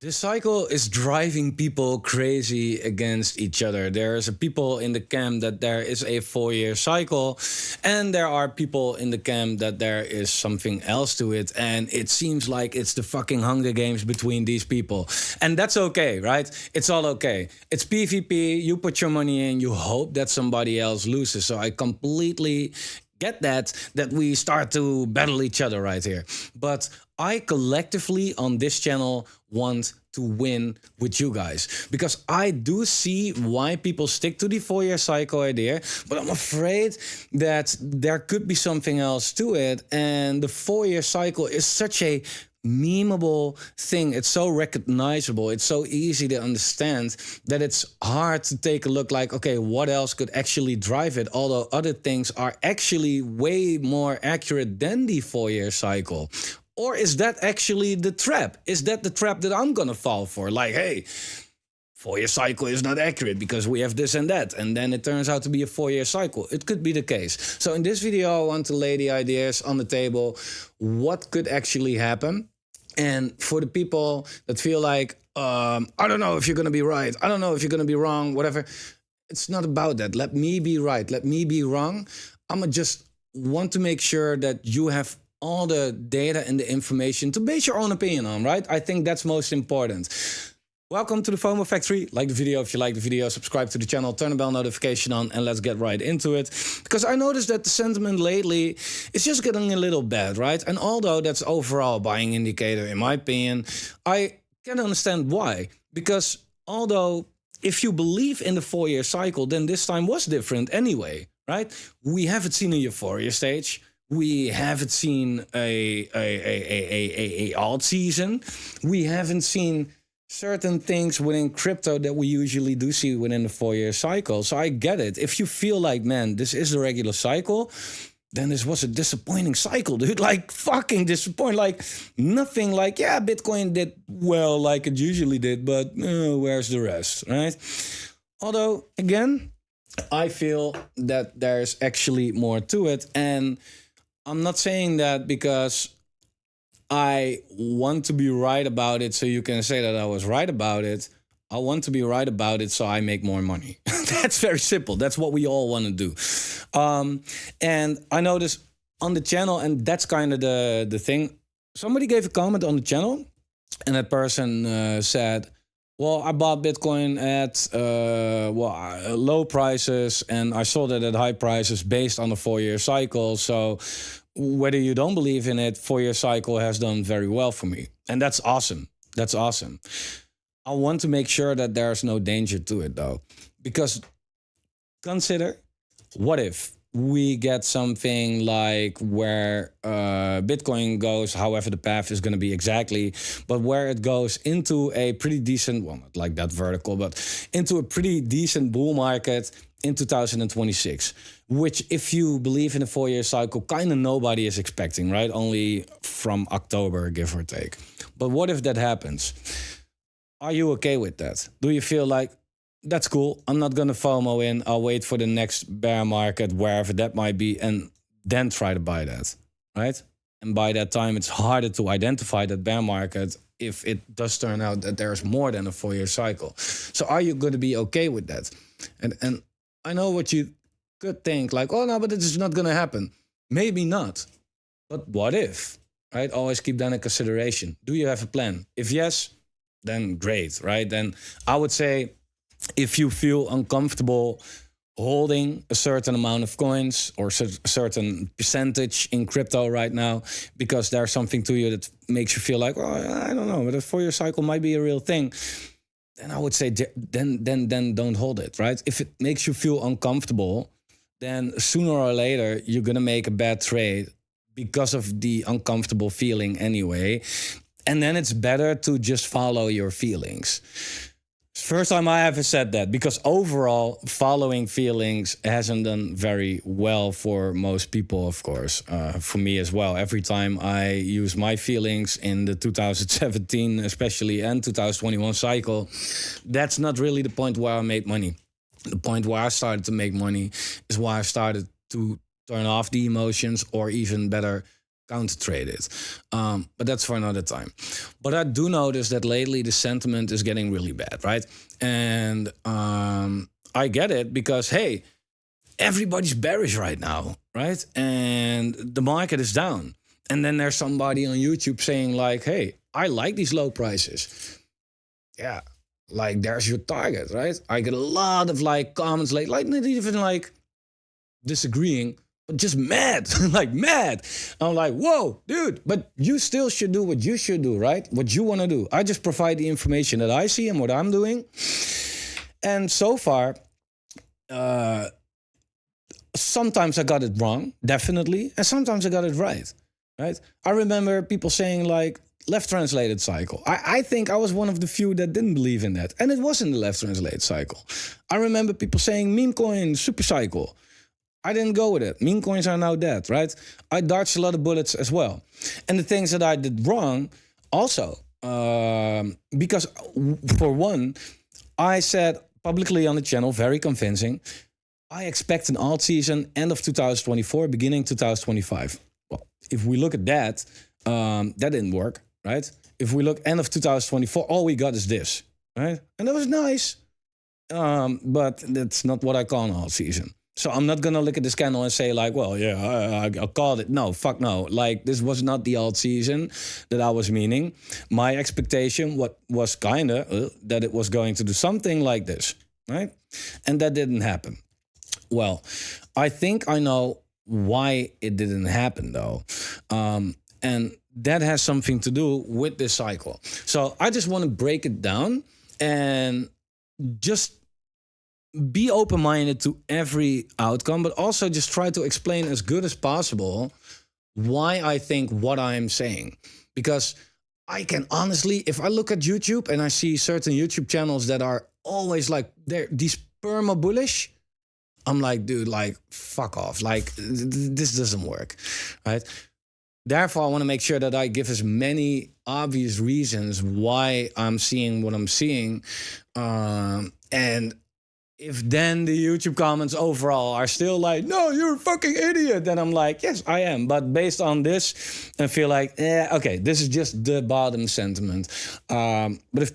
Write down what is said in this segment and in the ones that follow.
This cycle is driving people crazy against each other. There's people in the camp that there is a 4 year cycle, and there are people in the camp that there is something else to it. And it seems like it's the fucking Hunger Games between these people. And that's okay, right? It's all okay. It's PvP, you put your money in, you hope that somebody else loses. So I completely get that we start to battle each other right here. But I collectively on this channel want to win with you guys because I do see why people stick to the 4 year cycle idea, but I'm afraid that there could be something else to it. And the 4 year cycle is such a memeable thing. It's so recognizable. It's so easy to understand that it's hard to take a look like, okay, what else could actually drive it? Although other things are actually way more accurate than the 4 year cycle. Or is that actually the trap? Is that the trap that I'm gonna fall for? Like, hey, 4 year cycle is not accurate because we have this and that. And then it turns out to be a 4 year cycle. It could be the case. So in this video, I want to lay the ideas on the table. What could actually happen? And for the people that feel like, I don't know if you're going to be right, I don't know if you're going to be wrong, whatever, it's not about that. Let me be right. Let me be wrong. I'm going to just want to make sure that you have all the data and the information to base your own opinion on, right? I think that's most important. Welcome to the Fomo Factory. Like the video if you like the video, subscribe to the channel, turn the bell notification on, and let's get right into it. Because I noticed that the sentiment lately is just getting a little bad, right? And although that's overall a buying indicator, in my opinion, I can understand why. Because although if you believe in the 4 year cycle, then this time was different anyway, right? We haven't seen a euphoria stage. We haven't seen a alt season. We haven't seen certain things within crypto that we usually do see within the 4 year cycle. So I get it. If you feel like, man, this is the regular cycle, then this was a disappointing cycle, dude. Like fucking disappointing. Like nothing like, yeah, Bitcoin did well like it usually did, but where's the rest, right? Although, again, I feel that there's actually more to it. And I'm not saying that because I want to be right about it so you can say that I was right about it. I want to be right about it so I make more money. That's very simple. That's what we all want to do. And I noticed on the channel, and that's kind of the thing. Somebody gave a comment on the channel, and that person said, well, I bought Bitcoin at low prices, and I sold it at high prices based on the 4 year cycle. So whether you don't believe in it, 4 year cycle has done very well for me. And that's awesome. That's awesome. I want to make sure that there's no danger to it though. Because consider, what if we get something like where Bitcoin goes, however the path is going to be exactly, but where it goes into a pretty decent, well, not like that vertical, but into a pretty decent bull market in 2026, which if you believe in a 4 year cycle, kind of nobody is expecting, right? Only from October, give or take. But what if that happens? Are you okay with that? Do you feel like, that's cool, I'm not going to FOMO in, I'll wait for the next bear market, wherever that might be, and then try to buy that, right? And by that time, it's harder to identify that bear market if it does turn out that there's more than a 4 year cycle. So are you going to be okay with that? And I know what you could think, like, oh no, but this is not going to happen. Maybe not. But what if, right? Always keep that in consideration. Do you have a plan? If yes, then great, right? Then I would say, if you feel uncomfortable holding a certain amount of coins or a certain percentage in crypto right now, because there's something to you that makes you feel like, oh, I don't know, but a 4 year cycle might be a real thing, then I would say, then don't hold it, right? If it makes you feel uncomfortable, then sooner or later, you're going to make a bad trade because of the uncomfortable feeling anyway. And then it's better to just follow your feelings. First time I ever said that, because overall following feelings hasn't done very well for most people, of course, for me as well. Every time I use my feelings in the 2017 especially and 2021 cycle, that's not really the point where I made money. The point where I started to make money is why I started to turn off the emotions, or even better, counter trade it. But that's for another time. But I do notice that lately the sentiment is getting really bad, right? And I get it because, hey, everybody's bearish right now, right? And the market is down. And then there's somebody on YouTube saying like, hey, I like these low prices. Yeah, like there's your target, right? I get a lot of like comments, like not even like disagreeing, but just mad, like mad. I'm like, whoa, dude, but you still should do what you should do, right? What you want to do. I just provide the information that I see and what I'm doing. And so far, sometimes I got it wrong, definitely, and sometimes I got it right. Right? I remember people saying like left translated cycle. I think I was one of the few that didn't believe in that, and it wasn't the left translated cycle. I remember people saying meme coin super cycle. I didn't go with it. Meme coins are now dead, right? I dodged a lot of bullets as well, and the things that I did wrong also because for one, I said publicly on the channel, very convincing, I expect an alt season end of 2024, beginning 2025. Well, if we look at that, that didn't work, right? If we look end of 2024, all we got is this, right? And that was nice, but that's not what I call an alt season. So I'm not gonna look at this candle and say like, well, yeah, I called it. No, fuck no. Like this was not the alt season that I was meaning. My expectation was kinda that it was going to do something like this, right? And that didn't happen. Well, I think I know why it didn't happen though. And that has something to do with this cycle. So I just want to break it down and just be open-minded to every outcome, but also just try to explain as good as possible why I think what I'm saying. Because I can honestly, if I look at YouTube and I see certain YouTube channels that are always like, they're these perma bullish, I'm like, dude, like, fuck off. Like, this doesn't work, right? Therefore, I want to make sure that I give as many obvious reasons why I'm seeing what I'm seeing. And if then the YouTube comments overall are still like, no, you're a fucking idiot, then I'm like, yes, I am. But based on this, I feel like, okay, this is just the bottom sentiment. But if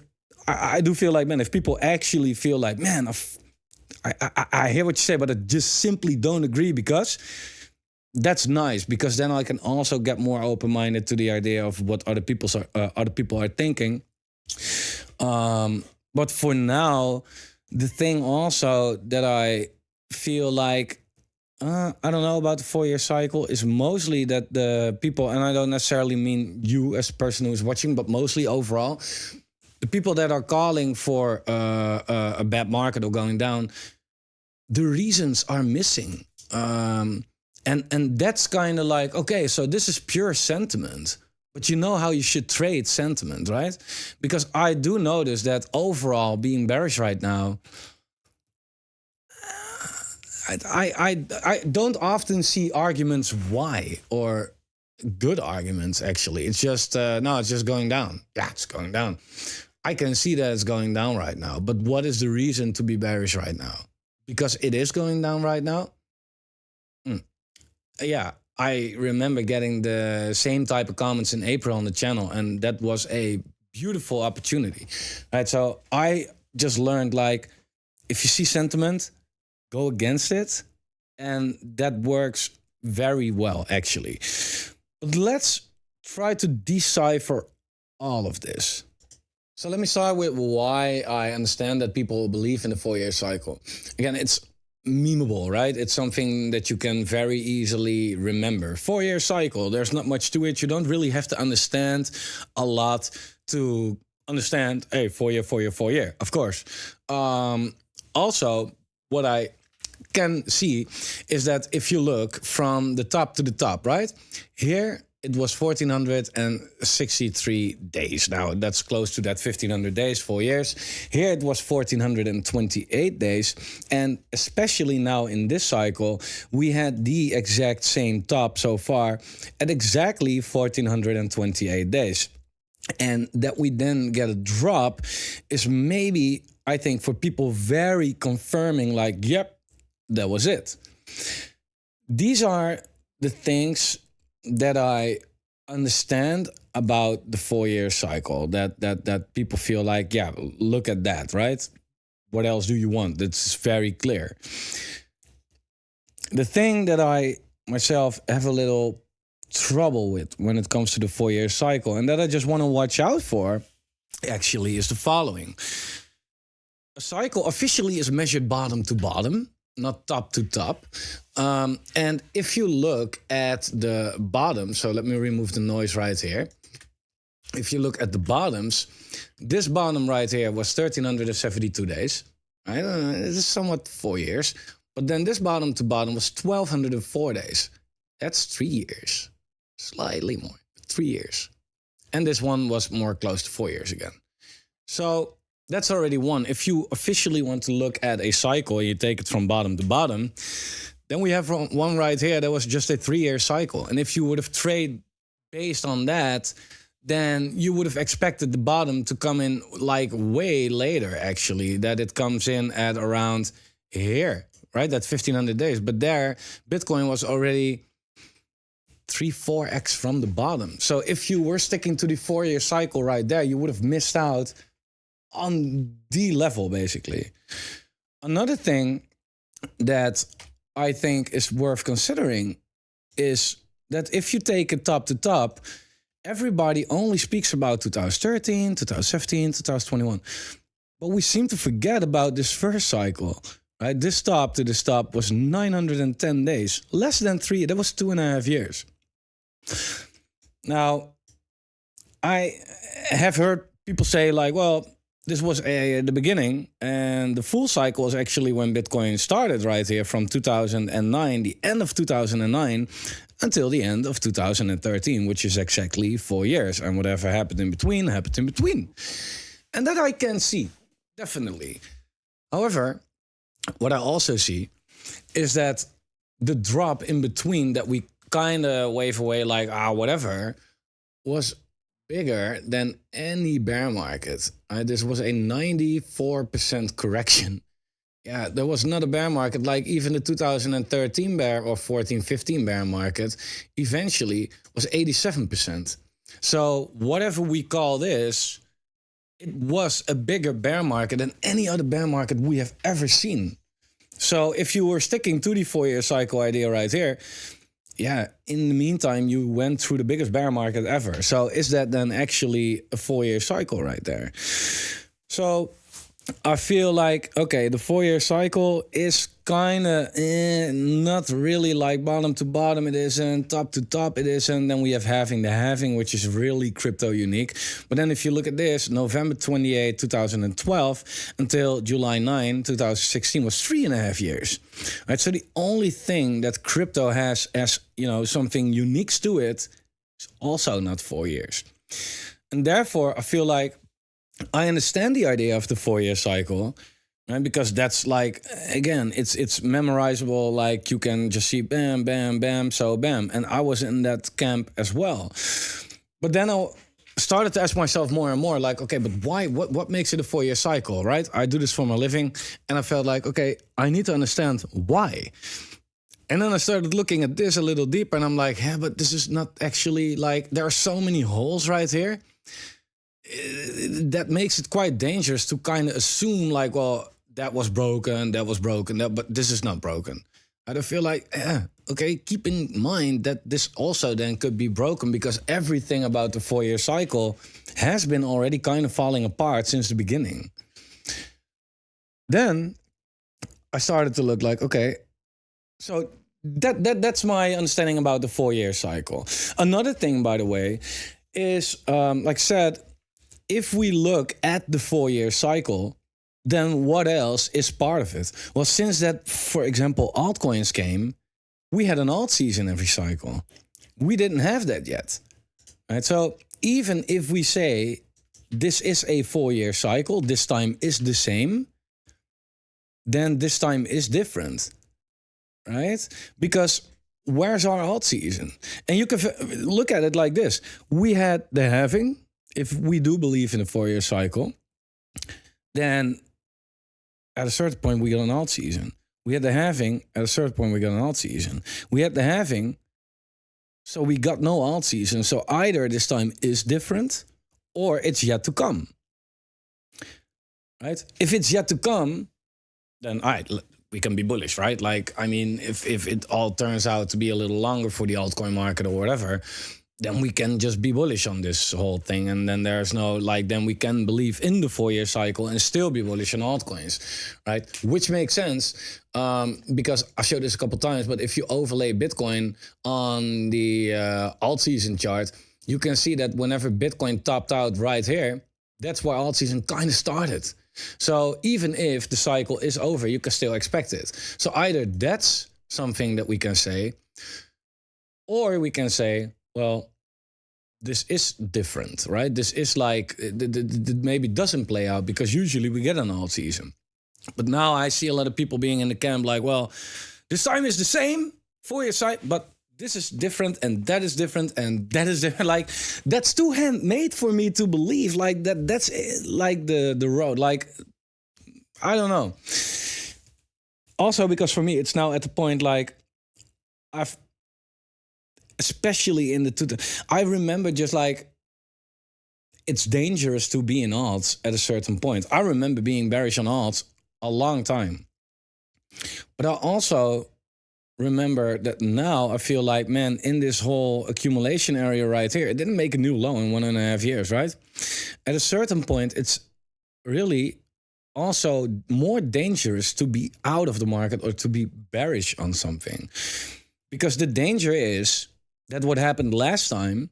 I do feel like, man, if people actually feel like, man, I hear what you say, but I just simply don't agree, because that's nice, because then I can also get more open-minded to the idea of what other people are thinking. But for now, the thing also that I feel like, I don't know about the 4-year cycle, is mostly that the people, and I don't necessarily mean you as a person who's watching, but mostly overall, the people that are calling for a bad market or going down, the reasons are missing. And that's kind of like, okay, so this is pure sentiment. But you know how you should trade sentiment, right? Because I do notice that overall, being bearish right now, I don't often see arguments why, or good arguments, actually. It's just, no, it's just going down. Yeah, it's going down. I can see that it's going down right now. But what is the reason to be bearish right now? Because it is going down right now? Yeah, I remember getting the same type of comments in April on the channel, and that was a beautiful opportunity, right? So I just learned, like, if you see sentiment, go against it, and that works very well, actually. But let's try to decipher all of this. So let me start with why I understand that people believe in the 4-year cycle. Again, it's memeable, right? It's something that you can very easily remember. 4-year cycle, there's not much to it. You don't really have to understand a lot to understand, hey, 4-year, 4-year, 4-year, of course. Also, what I can see is that if you look from the top to the top, right? Here, it was 1,463 days. Now, that's close to that 1,500 days, 4 years. Here, it was 1,428 days. And especially now in this cycle, we had the exact same top so far at exactly 1,428 days. And that we then get a drop is maybe, I think, for people very confirming, like, yep, that was it. These are the things that I understand about the 4-year cycle, that people feel like, yeah, look at that, right? What else do you want? That's very clear. The thing that I myself have a little trouble with when it comes to the 4-year cycle, and that I just want to watch out for, actually, is the following. A cycle officially is measured bottom to bottom, not top to top. And if you look at the bottom, so let me remove the noise right here. If you look at the bottoms, this bottom right here was 1,372 days. Right? This is somewhat 4 years. But then this bottom to bottom was 1,204 days. That's 3 years. Slightly more, 3 years. And this one was more close to 4 years again. So that's already one. If you officially want to look at a cycle, you take it from bottom to bottom, then we have one right here that was just a 3-year cycle. And if you would have traded based on that, then you would have expected the bottom to come in like way later, actually, that it comes in at around here, right? That's 1,500 days. But there, Bitcoin was already 3-4x from the bottom. So if you were sticking to the 4-year cycle right there, you would have missed out on the level, basically. Another thing that I think is worth considering is that if you take it top to top, everybody only speaks about 2013, 2017, 2021. But we seem to forget about this first cycle, right? This top to this top was 910 days, less than 3. That was 2.5 years. Now, I have heard people say like, well, this was the beginning, and the full cycle is actually when Bitcoin started right here from 2009, the end of 2009, until the end of 2013, which is exactly 4 years. And whatever happened in between, happened in between. And that I can see, definitely. However, what I also see is that the drop in between that we kind of wave away like, whatever, was bigger than any bear market. This was a 94% correction. Yeah, there was not a bear market like even the 2013 bear or 14-15 bear market eventually was 87%. So whatever we call this, it was a bigger bear market than any other bear market we have ever seen. So if you were sticking to the 4-year cycle idea right here, yeah, in the meantime, you went through the biggest bear market ever. So is that then actually a 4-year cycle right there? So I feel like, okay, the 4-year cycle is kind of not really like bottom to bottom. It isn't top to top. It isn't. Then we have halving, the halving, which is really crypto unique. But then if you look at this, November 28, 2012 until July 9, 2016 was 3.5 years. Right. So the only thing that crypto has as, something unique to it is also not 4 years. And therefore, I feel like I understand the idea of the 4-year cycle, right? Because that's like, again, it's memorizable. Like you can just see bam, bam, bam, so bam. And I was in that camp as well. But then I started to ask myself more and more like, okay, but why? What makes it a 4-year cycle, right? I do this for my living. And I felt like, okay, I need to understand why. And then I started looking at this a little deeper and I'm like, yeah, but this is not actually like, there are so many holes right here. That makes it quite dangerous to kind of assume like, well, that was broken, but this is not broken. I don't feel like, okay, keep in mind that this also then could be broken because everything about the 4-year cycle has been already kind of falling apart since the beginning. Then I started to look like, okay, so that's my understanding about the 4-year cycle. Another thing, by the way, is like I said, if we look at the 4-year cycle, then what else is part of it? Well, since that, for example, altcoins came, we had an alt season every cycle. We didn't have that yet. Right? So even if we say this is a 4-year cycle, this time is the same, then this time is different. Right? Because where's our alt season? And you can look at it like this. We had the halving. If we do believe in a 4-year cycle, then at a certain point we got an alt season. We had the halving. At a certain point we got an alt season. We had the halving. So we got no alt season. So either this time is different or it's yet to come. Right? If it's yet to come, then all right, we can be bullish, right? Like, I mean, if it all turns out to be a little longer for the altcoin market or whatever, then we can just be bullish on this whole thing. And then there's no, like, then we can believe in the 4-year cycle and still be bullish on altcoins, right? Which makes sense because I showed this a couple times, but if you overlay Bitcoin on the alt season chart, you can see that whenever Bitcoin topped out right here, that's where alt season kind of started. So even if the cycle is over, you can still expect it. So either that's something that we can say, or we can say, well, this is different, right? This is like, maybe doesn't play out because usually we get an alt season. But now I see a lot of people being in the camp like, well, this time is the same, 4-year cycle, but this is different and that is different and that is different. Like, that's too handmade for me to believe. Like, that's like the road. Like, I don't know. Also, because for me, it's now at the point like especially in the I remember just like, it's dangerous to be in alts at a certain point. I remember being bearish on alts a long time. But I also remember that now I feel like, man, in this whole accumulation area right here, it didn't make a new low in 1.5 years, right? At a certain point, it's really also more dangerous to be out of the market or to be bearish on something. Because the danger is that what happened last time,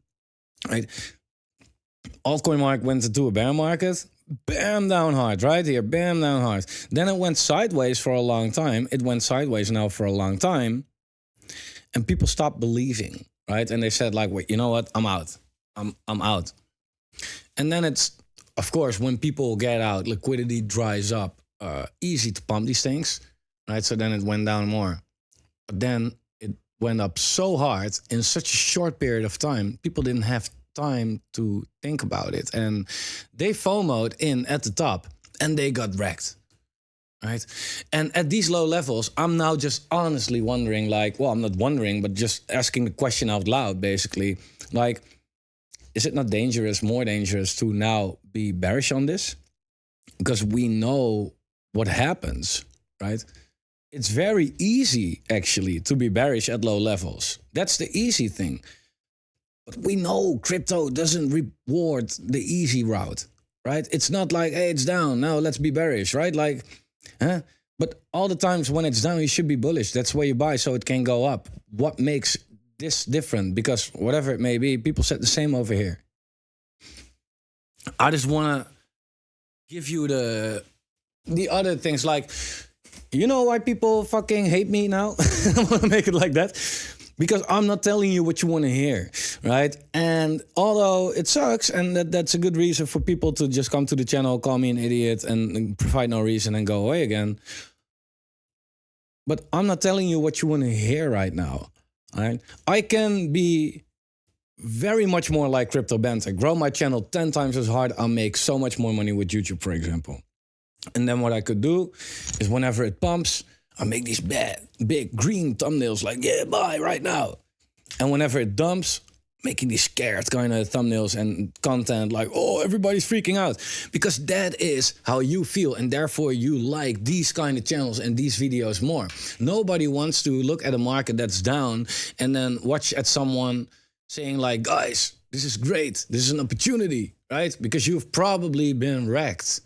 right? Altcoin market went into a bear market, bam, down hard, right here, bam, down hard. Then it went sideways for a long time. It went sideways now for a long time. And people stopped believing, right? And they said like, wait, you know what? I'm out. I'm out. And then it's, of course, when people get out, liquidity dries up, easy to pump these things, right? So then it went down more. But then it went up so hard in such a short period of time, people didn't have time to think about it. And they FOMO'd in at the top and they got wrecked, right? And at these low levels, I'm now just honestly wondering, like, well, I'm not wondering, but just asking the question out loud, basically, like, is it not dangerous, more dangerous to now be bearish on this? Because we know what happens, right? It's very easy, actually, to be bearish at low levels. That's the easy thing. But we know crypto doesn't reward the easy route, right? It's not like, hey, it's down, now let's be bearish, right? Like, huh? But all the times when it's down, you should be bullish. That's where you buy so it can go up. What makes this different? Because whatever it may be, people said the same over here. I just want to give you the other things, like, you know why people fucking hate me now? I want to make it like that. Because I'm not telling you what you want to hear, right? And although it sucks, and that's a good reason for people to just come to the channel, call me an idiot, and provide no reason and go away again. But I'm not telling you what you want to hear right now, right? I can be very much more like Crypto Bente. Grow my channel 10 times as hard. I'll make so much more money with YouTube, for example. And then what I could do is whenever it pumps, I make these big green thumbnails like, yeah, buy right now. And whenever it dumps, making these scared kind of thumbnails and content like, oh, everybody's freaking out. Because that is how you feel. And therefore you like these kind of channels and these videos more. Nobody wants to look at a market that's down and then watch at someone saying like, guys, this is great. This is an opportunity, right? Because you've probably been wrecked.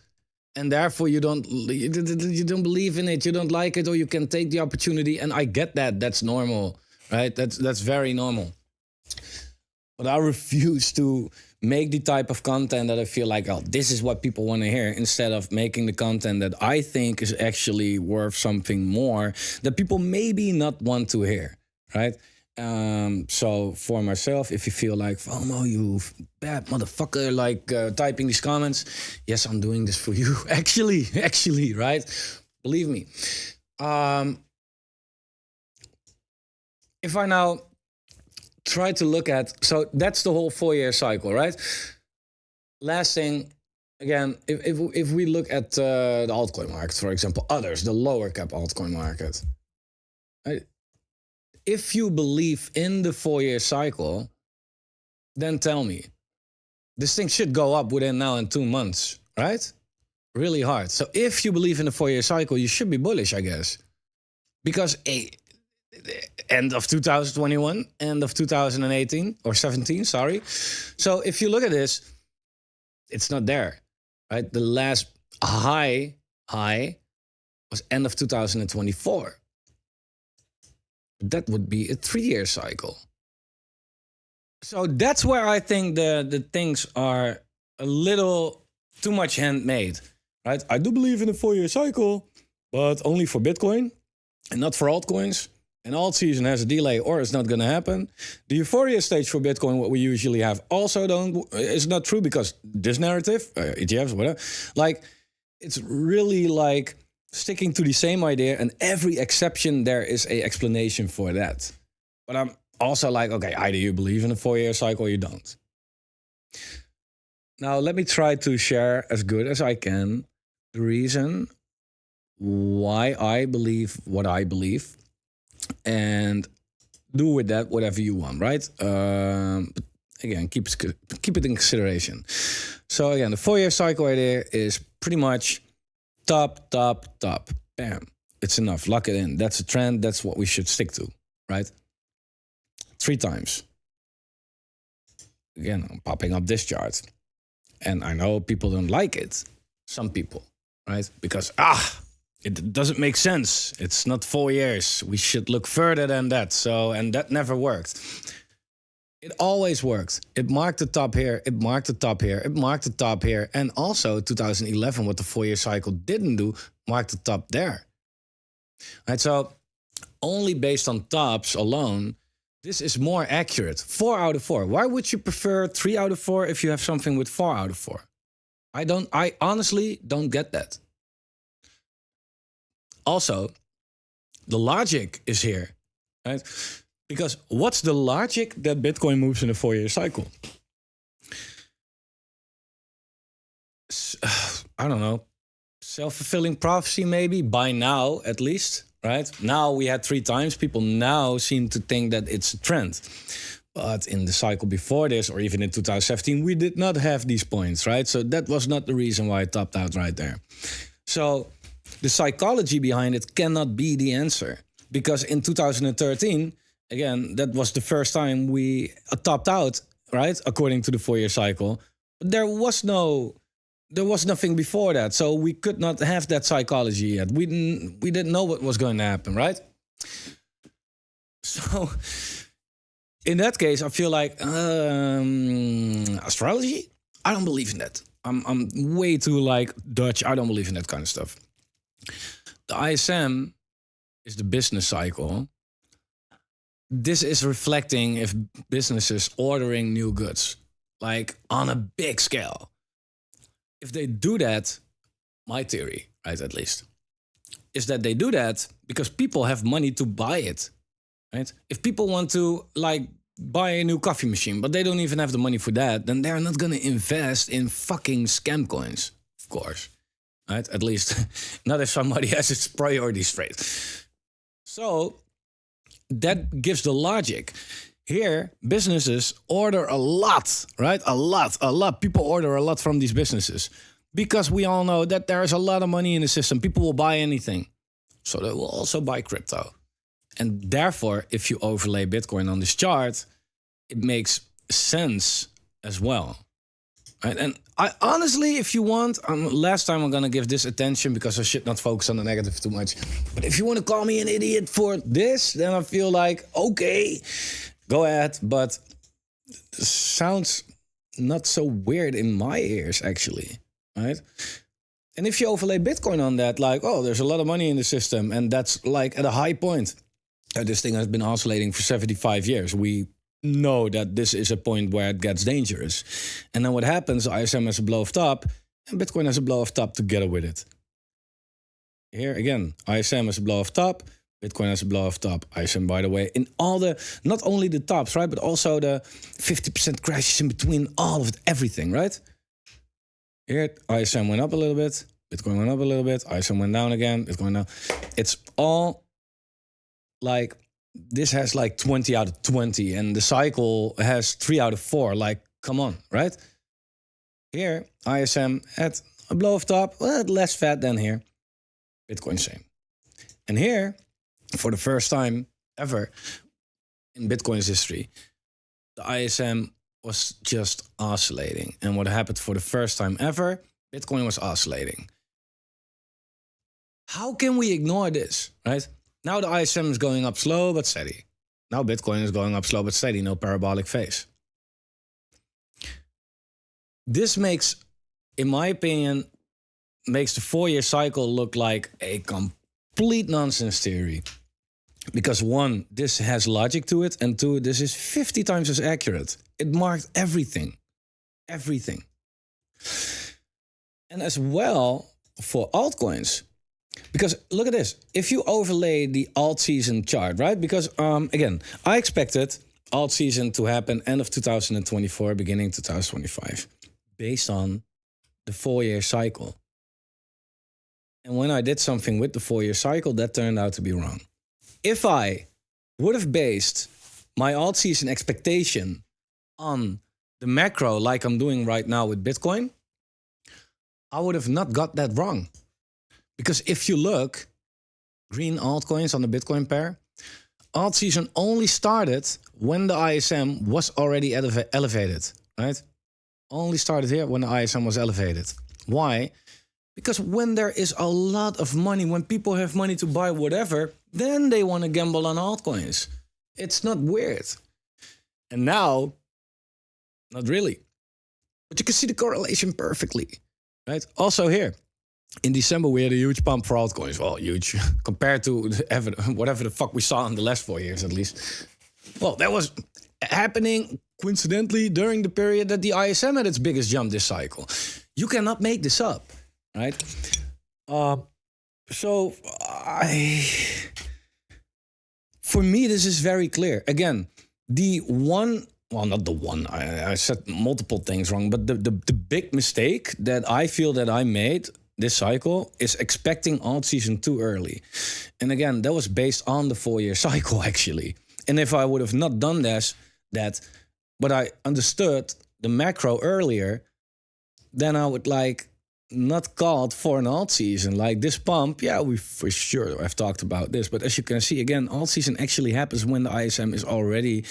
And therefore you don't believe in it, you don't like it, or you can take the opportunity. And I get that, that's normal, right? That's very normal. But I refuse to make the type of content that I feel like, oh, this is what people want to hear, instead of making the content that I think is actually worth something more that people maybe not want to hear, right? So for myself, if you feel like, FOMO, you bad motherfucker, like typing these comments, yes, I'm doing this for you. actually, right? Believe me. If I now try to look at, so that's the whole 4-year cycle, right? Last thing, again, if we look at the altcoin market, for example, others, the lower cap altcoin market, right? if you believe in the 4-year cycle, then tell me. This thing should go up within now and 2 months, right? Really hard. So if you believe in the 4-year cycle, you should be bullish, I guess. Because end of 2021, end of 2018 or 17, sorry. So if you look at this, it's not there, right? The last high was end of 2024. That would be a 3-year cycle. So that's where I think the things are a little too much handmade, right? I do believe in a 4-year cycle, but only for Bitcoin and not for altcoins. And alt season has a delay or it's not going to happen. The euphoria stage for Bitcoin, what we usually have, also is not true because this narrative, ETFs, whatever, like it's really like sticking to the same idea, and every exception there is a explanation for that. But I'm also like, okay, either you believe in a 4-year cycle or you don't. Now, let me try to share as good as I can the reason why I believe what I believe, and do with that whatever you want, right? But again, keep it in consideration. So again, the 4-year cycle idea is pretty much top. Bam. It's enough. Lock it in. That's a trend. That's what we should stick to, right? 3 times. Again, I'm popping up this chart. And I know people don't like it. Some people, right? Because, it doesn't make sense. It's not 4 years. We should look further than that. So, and that never worked. It always worked. It marked the top here. It marked the top here. It marked the top here. And also 2011, what the 4-year cycle didn't do, marked the top there. Right, so only based on tops alone, this is more accurate. 4 out of 4. Why would you prefer 3 out of 4 if you have something with 4 out of 4? I honestly don't get that. Also, the logic is here, right? Because what's the logic that Bitcoin moves in a 4-year cycle? I don't know. Self-fulfilling prophecy, maybe, by now at least, right? Now we had 3 times. People now seem to think that it's a trend. But in the cycle before this, or even in 2017, we did not have these points, right? So that was not the reason why it topped out right there. So the psychology behind it cannot be the answer. Because in 2013, again, that was the first time we topped out, right? According to the 4-year cycle. But there was nothing before that. So we could not have that psychology yet. We didn't know what was going to happen, right? So in that case, I feel like astrology, I don't believe in that. I'm way too like Dutch. I don't believe in that kind of stuff. The ISM is the business cycle. This is reflecting if businesses ordering new goods, like on a big scale. If they do that, my theory, right, at least, is that they do that because people have money to buy it, right? If people want to like buy a new coffee machine, but they don't even have the money for that, then they're not going to invest in fucking scam coins, of course, right? At least not if somebody has its priorities straight. So that gives the logic. Here, businesses order a lot, right? A lot. People order a lot from these businesses because we all know that there is a lot of money in the system. People will buy anything. So they will also buy crypto. And therefore, if you overlay Bitcoin on this chart, it makes sense as well. Right? And I honestly, if you want, last time I'm going to give this attention because I should not focus on the negative too much. But if you want to call me an idiot for this, then I feel like, okay, go ahead. But it sounds not so weird in my ears, actually. Right? And if you overlay Bitcoin on that, like, oh, there's a lot of money in the system. And that's like at a high point. This thing has been oscillating for 75 years. We know that this is a point where it gets dangerous. And then what happens, ISM has a blow of top, and Bitcoin has a blow of top together with it. Here again, ISM has a blow of top, Bitcoin has a blow of top. ISM, by the way, in all the, not only the tops, right, but also the 50% crashes in between all of it, everything, right? Here, ISM went up a little bit, Bitcoin went up a little bit, ISM went down again, Bitcoin down. It's all like this has like 20 out of 20 and the cycle has 3 out of 4. Like, come on, right? Here, ISM at a blow of top, well, less fat than here. Bitcoin same. And here, for the first time ever in Bitcoin's history, the ISM was just oscillating. And what happened for the first time ever, Bitcoin was oscillating. How can we ignore this, right? Now the ISM is going up slow but steady. Now Bitcoin is going up slow but steady, no parabolic phase. This makes, in my opinion, makes the 4-year cycle look like a complete nonsense theory. Because 1, this has logic to it, and 2, this is 50 times as accurate. It marked everything. Everything. And as well for altcoins. Because look at this. If you overlay the alt season chart, right? Because again, I expected alt season to happen end of 2024, beginning 2025, based on the 4-year cycle. And when I did something with the 4-year cycle, that turned out to be wrong. If I would have based my alt season expectation on the macro like I'm doing right now with Bitcoin, I would have not got that wrong. Because if you look, green altcoins on the Bitcoin pair, alt season only started when the ISM was already elevated, right? Only started here when the ISM was elevated. Why? Because when there is a lot of money, when people have money to buy whatever, then they want to gamble on altcoins. It's not weird. And now, not really. But you can see the correlation perfectly, right? Also here, in December, we had a huge pump for altcoins. Well, huge compared to whatever the fuck we saw in the last 4 years, at least. Well, that was happening coincidentally during the period that the ISM had its biggest jump this cycle. You cannot make this up, right? For me, this is very clear. Again, the one, well, not the one, I said multiple things wrong, but the big mistake that I feel that I made this cycle is expecting alt season too early. And again, that was based on the 4-year cycle, actually. And if I would have not done but I understood the macro earlier, then I would like not called for an alt season. Like this pump, yeah, we for sure have talked about this. But as you can see, again, alt season actually happens when the ISM is already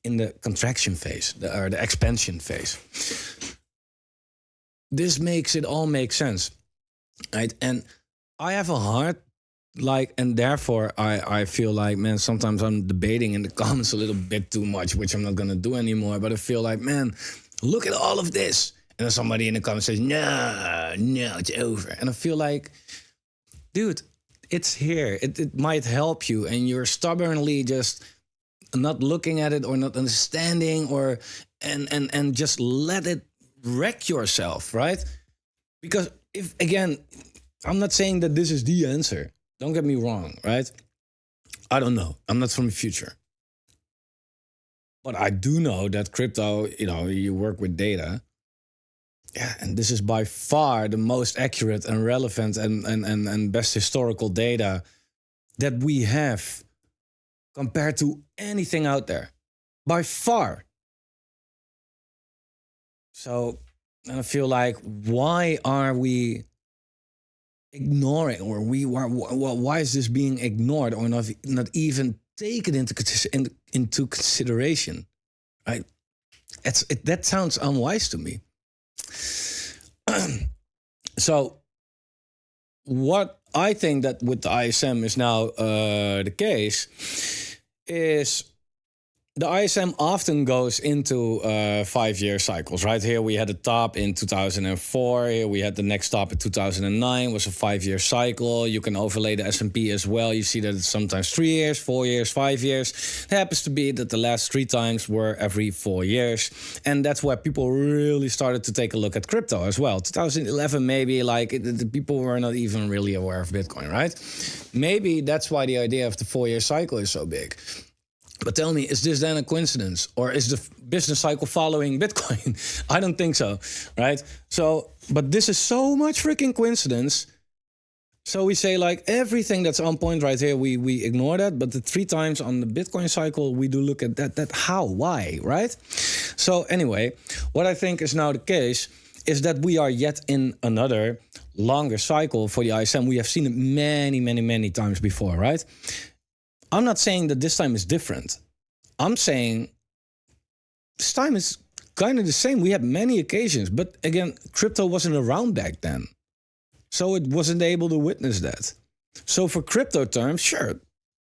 in the contraction phase, or the expansion phase. This makes it all make sense, right? And I have a heart, like, and therefore I feel like, man, sometimes I'm debating in the comments a little bit too much, which I'm not gonna do anymore. But I feel like, man, look at all of this. And then somebody in the comments says, no, it's over. And I feel like, dude, it's here. It might help you, and you're stubbornly just not looking at it or not understanding, or and just let it wreck yourself, right? Because if, again, I'm not saying that this is the answer. Don't get me wrong, right? I don't know. I'm not from the future. But I do know that crypto, you work with data. Yeah, and this is by far the most accurate and relevant and best historical data that we have compared to anything out there. By far. So, and I feel like, why are we ignoring, or why is this being ignored, or not even taken into consideration, right? That sounds unwise to me. So, what I think that with the ISM is now the case is the ISM often goes into 5-year cycles, right? Here we had a top in 2004. Here we had the next top in 2009. Was a 5-year cycle. You can overlay the S&P as well. You see that it's sometimes 3 years, 4 years, 5 years. It happens to be that the last 3 times were every 4 years. And that's where people really started to take a look at crypto as well. 2011, maybe, like, the people were not even really aware of Bitcoin, right? Maybe that's why the idea of the 4-year cycle is so big. But tell me, is this then a coincidence? Or is the business cycle following Bitcoin? I don't think so, right? So, but this is so much freaking coincidence. So we say like everything that's on point right here, we ignore that. But the 3 times on the Bitcoin cycle, we do look at that how, why, right? So anyway, what I think is now the case is that we are yet in another longer cycle for the ISM. We have seen it many times before, right? I'm not saying that this time is different. I'm saying this time is kind of the same. We had many occasions, but again, crypto wasn't around back then. So it wasn't able to witness that. So for crypto terms, sure,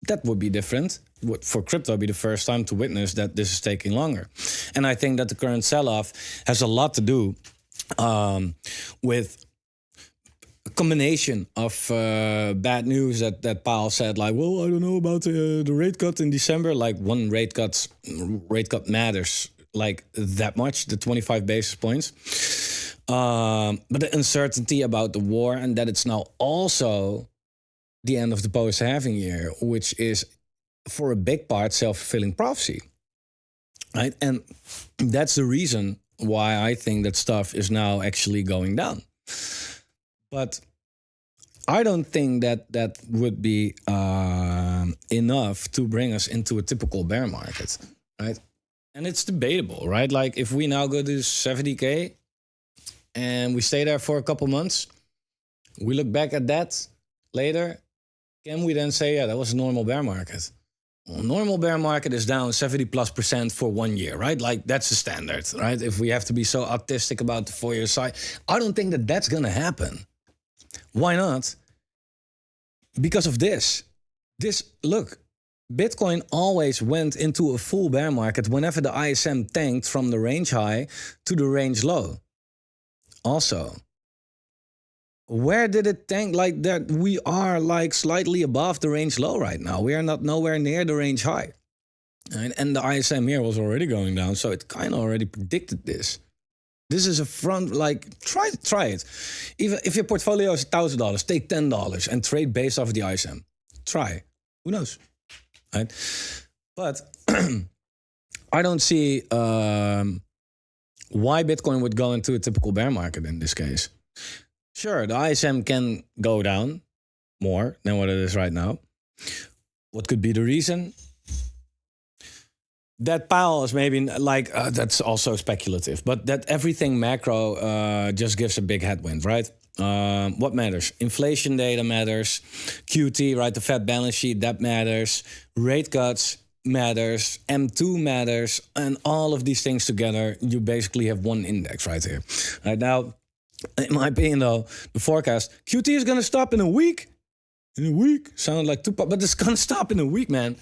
that would be different. For crypto, be the first time to witness that this is taking longer. And I think that the current sell-off has a lot to do with a combination of bad news that Powell said, like, well, I don't know about the rate cut in December. Like one rate cut matters like that much, the 25 basis points. But the uncertainty about the war and that it's now also the end of the post-halving year, which is for a big part self-fulfilling prophecy, right? And that's the reason why I think that stuff is now actually going down. But I don't think that would be enough to bring us into a typical bear market, right? And it's debatable, right? Like if we now go to 70K, and we stay there for a couple months, we look back at that later, can we then say, yeah, that was a normal bear market? Well, normal bear market is down 70+% for 1 year, right? Like that's the standard, right? If we have to be so optimistic about the 4-year cycle, I don't think that that's gonna happen. Why not? Because of this. Look, Bitcoin always went into a full bear market whenever the ISM tanked from the range high to the range low. Also, where did it tank like that? We are like slightly above the range low right now. We are not nowhere near the range high. And the ISM here was already going down, so it kind of already predicted this. This is a front, like, try it. Even if your portfolio is $1,000, take $10 and trade based off the ISM. Try. Who knows? Right? But I don't see why Bitcoin would go into a typical bear market in this case. Sure, the ISM can go down more than what it is right now. What could be the reason? That Powell is maybe like, that's also speculative, but that everything macro just gives a big headwind, right? What matters? Inflation data matters. QT, right? The Fed balance sheet, that matters. Rate cuts matters. M2 matters. And all of these things together, you basically have one index right here. Right now, in my opinion, though, the forecast, QT is going to stop in a week. In a week? Sounded like Tupac, but it's going to stop in a week, man.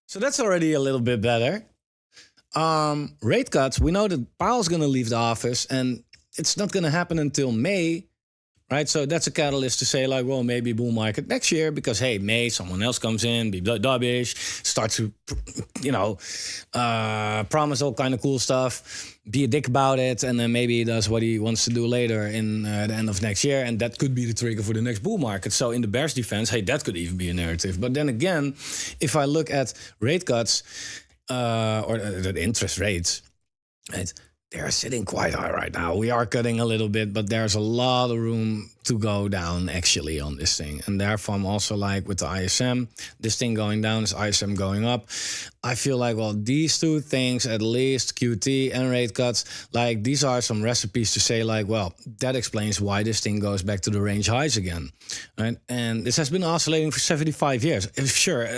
So that's already a little bit better. Rate cuts, we know that Powell's going to leave the office and it's not going to happen until May, right? So that's a catalyst to say like, well, maybe bull market next year because, hey, May, someone else comes in, be dovish, starts to, promise all kind of cool stuff, be a dick about it, and then maybe he does what he wants to do later in the end of next year, and that could be the trigger for the next bull market. So in the bear's defense, hey, that could even be a narrative. But then again, if I look at rate cuts, or the interest rates, right? They're sitting quite high right now. We are cutting a little bit, but there's a lot of room to go down actually on this thing. And therefore, I'm also like with the ISM, this thing going down is ISM going up. I feel like, well, these two things, at least QT and rate cuts, like these are some recipes to say like, well, that explains why this thing goes back to the range highs again, right? And this has been oscillating for 75 years. Sure,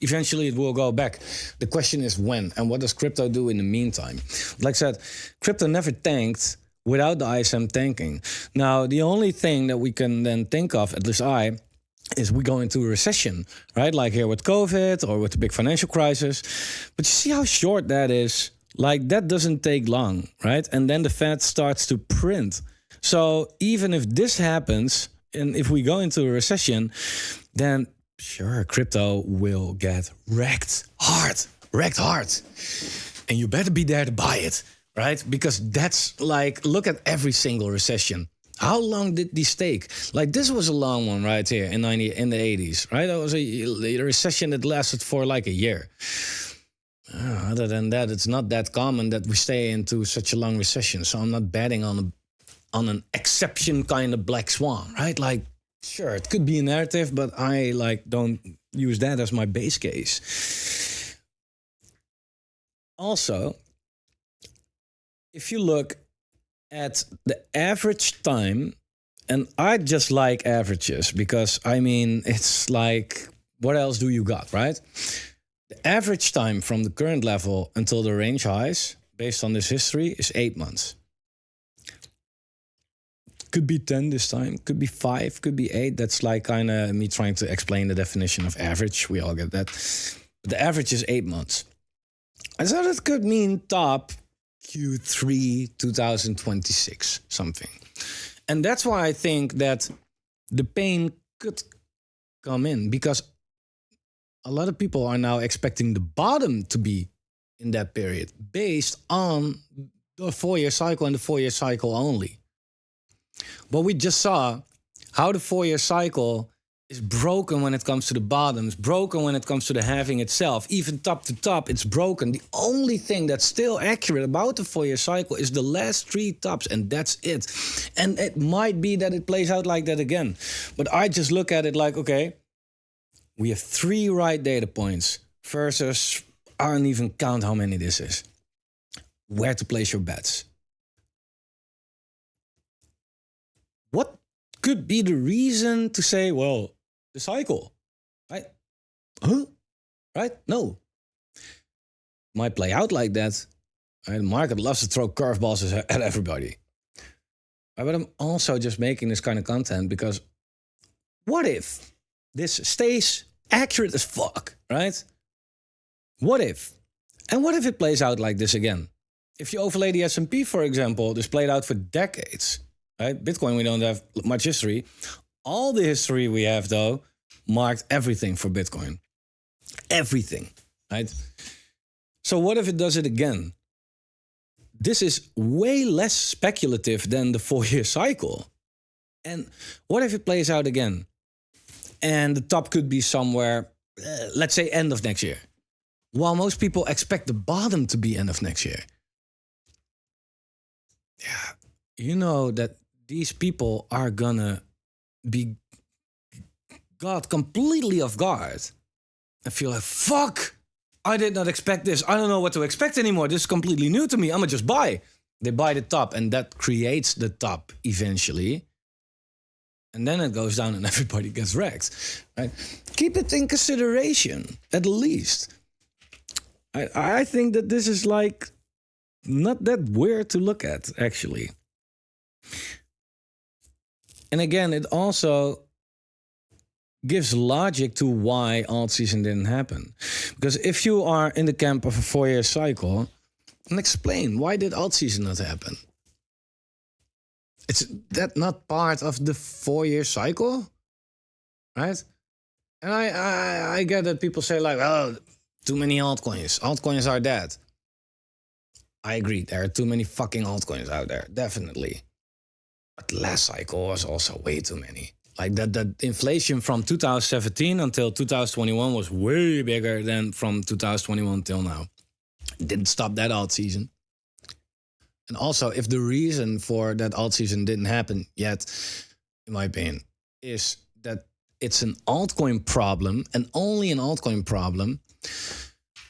eventually it will go back. The question is when, and what does crypto do in the meantime? Like I said, crypto never tanked without the ISM tanking. Now, the only thing that we can then think of, at least is we go into a recession, right? Like here with COVID or with the big financial crisis. But you see how short that is? Like that doesn't take long, right? And then the Fed starts to print. So even if this happens, and if we go into a recession, then sure, crypto will get wrecked hard. And you better be there to buy it, right? Because that's like, look at every single recession. How long did these take? Like this was a long one right here in the 80s, right? That was a recession that lasted for like a year. Other than that, it's not that common that we stay into such a long recession. So I'm not betting on an exception kind of black swan, right? Like, Sure, it could be a narrative, but I like don't use that as my base case. Also, if you look at the average time, and I just like averages because I mean, it's like, what else do you got, right? The average time from the current level until the range highs, based on this history, is 8 months. Could be 10 this time, could be 5, could be 8. That's like kind of me trying to explain the definition of average. We all get that. But the average is 8 months. And so that could mean top Q3 2026, something. And that's why I think that the pain could come in, because a lot of people are now expecting the bottom to be in that period based on the 4-year cycle and the 4-year cycle only. But we just saw how the 4-year cycle is broken when it comes to the bottoms, broken when it comes to the halving itself. Even top to top, it's broken. The only thing that's still accurate about the 4-year cycle is the last 3 tops, and that's it. And it might be that it plays out like that again. But I just look at it like, okay, we have 3 right data points versus, I don't even count how many this is. Where to place your bets. What could be the reason to say, well, the cycle, right? Huh? Right? No. Might play out like that. Right? The market loves to throw curveballs at everybody. Right? But I'm also just making this kind of content because what if this stays accurate as fuck, right? What if? And what if it plays out like this again? If you overlay the S&P, for example, this played out for decades. Right? Bitcoin, we don't have much history. All the history we have, though, marked everything for Bitcoin. Everything, right? So what if it does it again? This is way less speculative than the 4-year cycle. And what if it plays out again? And the top could be somewhere, let's say, end of next year. While most people expect the bottom to be end of next year. Yeah, you know that these people are gonna be caught completely off guard and feel like, fuck, I did not expect this. I don't know what to expect anymore. This is completely new to me. I'm gonna just buy. They buy the top, and that creates the top eventually. And then it goes down and everybody gets wrecked. Right? Keep it in consideration, at least. I think that this is like not that weird to look at, actually. And again, it also gives logic to why alt season didn't happen. Because if you are in the camp of a 4-year cycle, then explain, why did alt season not happen? It's that not part of the 4-year cycle, right? And I get that people say like, oh, too many altcoins. Altcoins are dead. I agree, there are too many fucking altcoins out there, definitely. But last cycle was also way too many. Like that inflation from 2017 until 2021 was way bigger than from 2021 till now. It didn't stop that alt season. And also, if the reason for that alt season didn't happen yet, in my opinion, is that it's an altcoin problem and only an altcoin problem,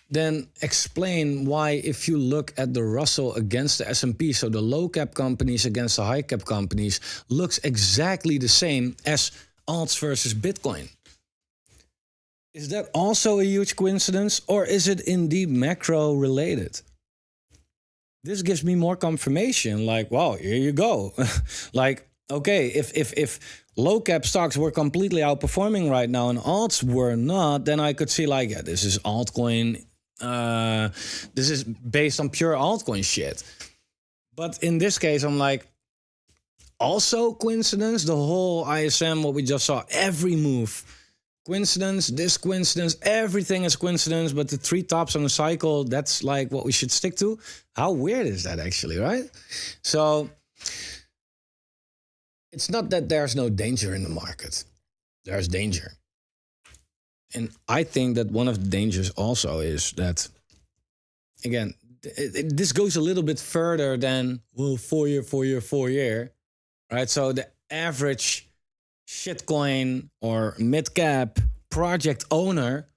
then explain why, if you look at the Russell against the S&P, so the low cap companies against the high cap companies, looks exactly the same as alts versus Bitcoin. Is that also a huge coincidence, or is it indeed macro related? This gives me more confirmation, like, wow, here you go. Like, okay, if low cap stocks were completely outperforming right now and alts were not, then I could see like, yeah, this is altcoin. This is based on pure altcoin shit. But in this case, I'm like, also coincidence, the whole ISM, what we just saw, every move. Coincidence, this coincidence, everything is coincidence, but the 3 tops on the cycle, that's like what we should stick to. How weird is that actually, right? So it's not that there's no danger in the market. There's danger. And I think that one of the dangers also is that, again, this goes a little bit further than, well, 4-year, right? So the average shitcoin or mid-cap project owner,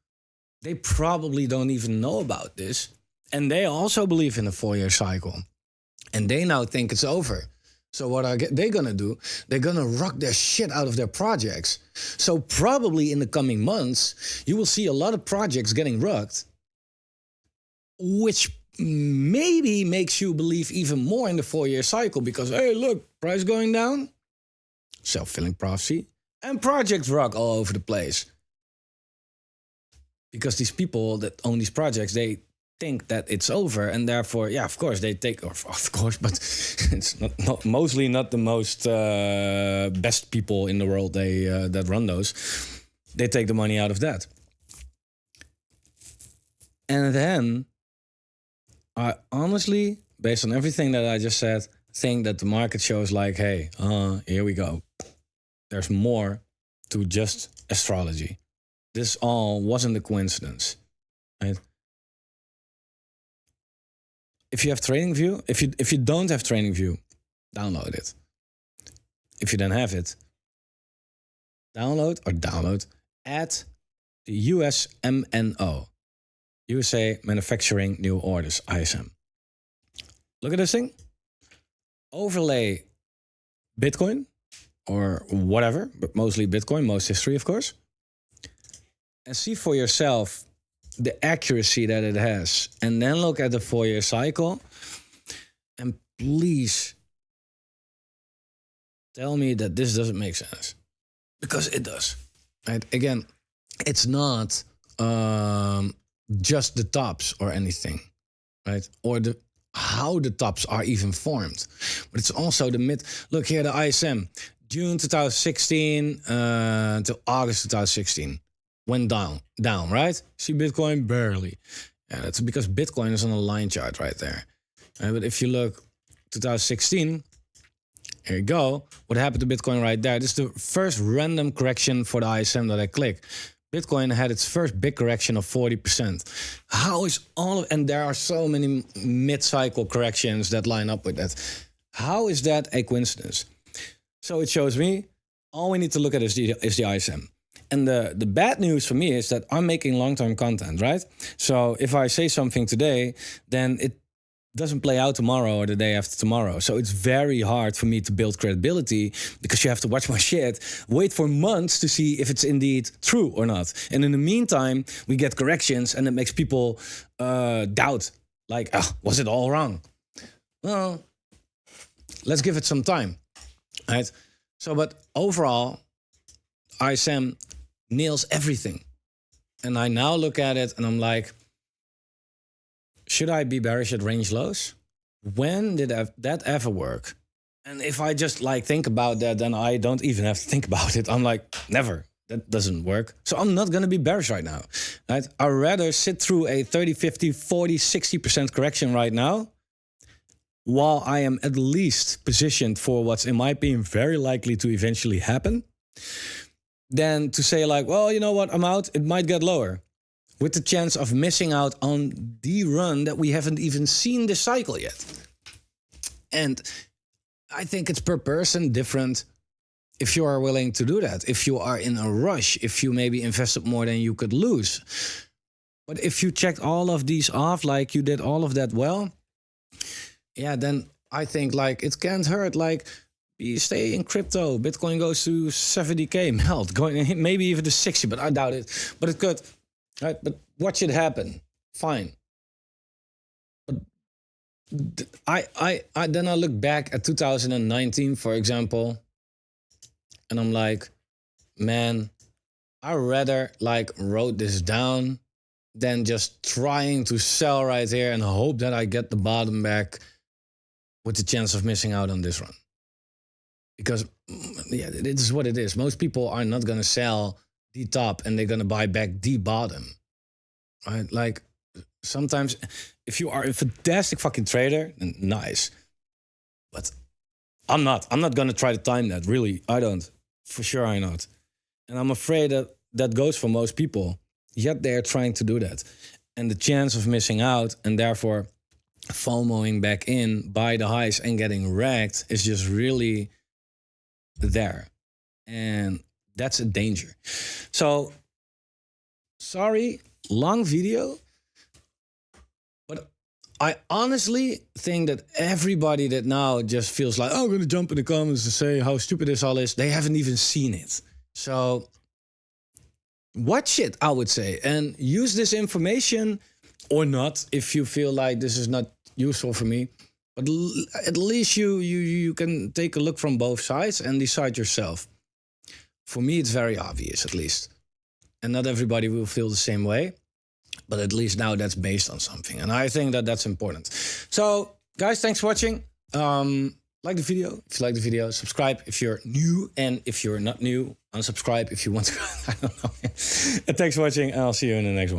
they probably don't even know about this. And they also believe in a 4-year cycle. And they now think it's over. So what are they going to do? They're going to rock their shit out of their projects. So probably in the coming months, you will see a lot of projects getting rocked, which maybe makes you believe even more in the 4-year cycle because, hey, look, price going down, self-fulfilling prophecy, and projects rock all over the place. Because these people that own these projects, they think that it's over, and therefore, yeah, of course, they take, or of course, but it's not mostly not the most best people in the world that run those. They take the money out of that. And then, I honestly, based on everything that I just said, think that the market shows like, hey, here we go. There's more to just astrology. This all wasn't a coincidence, right? If you have TradingView, if you don't have TradingView, download it. If you don't have it, add the USMNO, USA Manufacturing New Orders, ISM. Look at this thing. Overlay Bitcoin or whatever, but mostly Bitcoin, most history, of course. And see for yourself the accuracy that it has. And then look at the 4-year cycle. And please tell me that this doesn't make sense. Because it does. Right? Again, it's not just the tops or anything. Right? Or how the tops are even formed. But it's also the mid. Look here, the ISM. June 2016 to August 2016. Went down, right? See Bitcoin barely. Yeah, that's because Bitcoin is on a line chart right there. But if you look 2016, here you go. What happened to Bitcoin right there? This is the first random correction for the ISM that I click. Bitcoin had its first big correction of 40%. How is and there are so many mid-cycle corrections that line up with that. How is that a coincidence? So it shows me all we need to look at is the ISM. And the bad news for me is that I'm making long-term content, right? So if I say something today, then it doesn't play out tomorrow or the day after tomorrow. So it's very hard for me to build credibility because you have to watch my shit, wait for months to see if it's indeed true or not. And in the meantime, we get corrections and it makes people doubt, like, was it all wrong? Well, let's give it some time, right? So, but overall, ISM nails everything. And I now look at it and I'm like, should I be bearish at range lows? When did that ever work? And if I just like think about that, then I don't even have to think about it. I'm like, never. That doesn't work. So I'm not going to be bearish right now. Right? I'd rather sit through a 30, 50, 40, 60% correction right now, while I am at least positioned for what's, in my opinion, very likely to eventually happen, than to say like, well, you know what, I'm out, it might get lower. With the chance of missing out on the run that we haven't even seen this cycle yet. And I think it's per person different if you are willing to do that. If you are in a rush, if you maybe invested more than you could lose. But if you checked all of these off, like you did all of that well, yeah, then I think like it can't hurt. Like, stay in crypto. Bitcoin goes to 70K, melt, going maybe even to 60, but I doubt it. But it could, right? But watch it happen. Fine. But I then I look back at 2019, for example, and I'm like, man, I rather like wrote this down than just trying to sell right here and hope that I get the bottom back with the chance of missing out on this run. Because, yeah, it is what it is. Most people are not going to sell the top and they're going to buy back the bottom. Right? Like, sometimes if you are a fantastic fucking trader, then nice. But I'm not. I'm not going to try to time that. Really, I don't. For sure I'm not. And I'm afraid that that goes for most people. Yet they're trying to do that. And the chance of missing out and therefore FOMOing back in, buy the highs and getting wrecked is just really there. And that's a danger. So, sorry, long video. But I honestly think that everybody that now just feels like, oh, I'm going to jump in the comments to say how stupid this all is, they haven't even seen it. So watch it, I would say, and use this information or not if you feel like this is not useful for me. But at least you can take a look from both sides and decide yourself. For me, it's very obvious, at least. And not everybody will feel the same way. But at least now that's based on something. And I think that that's important. So, guys, thanks for watching. Like the video if you like the video. Subscribe if you're new. And if you're not new, unsubscribe if you want to. I don't know. And thanks for watching. And I'll see you in the next one.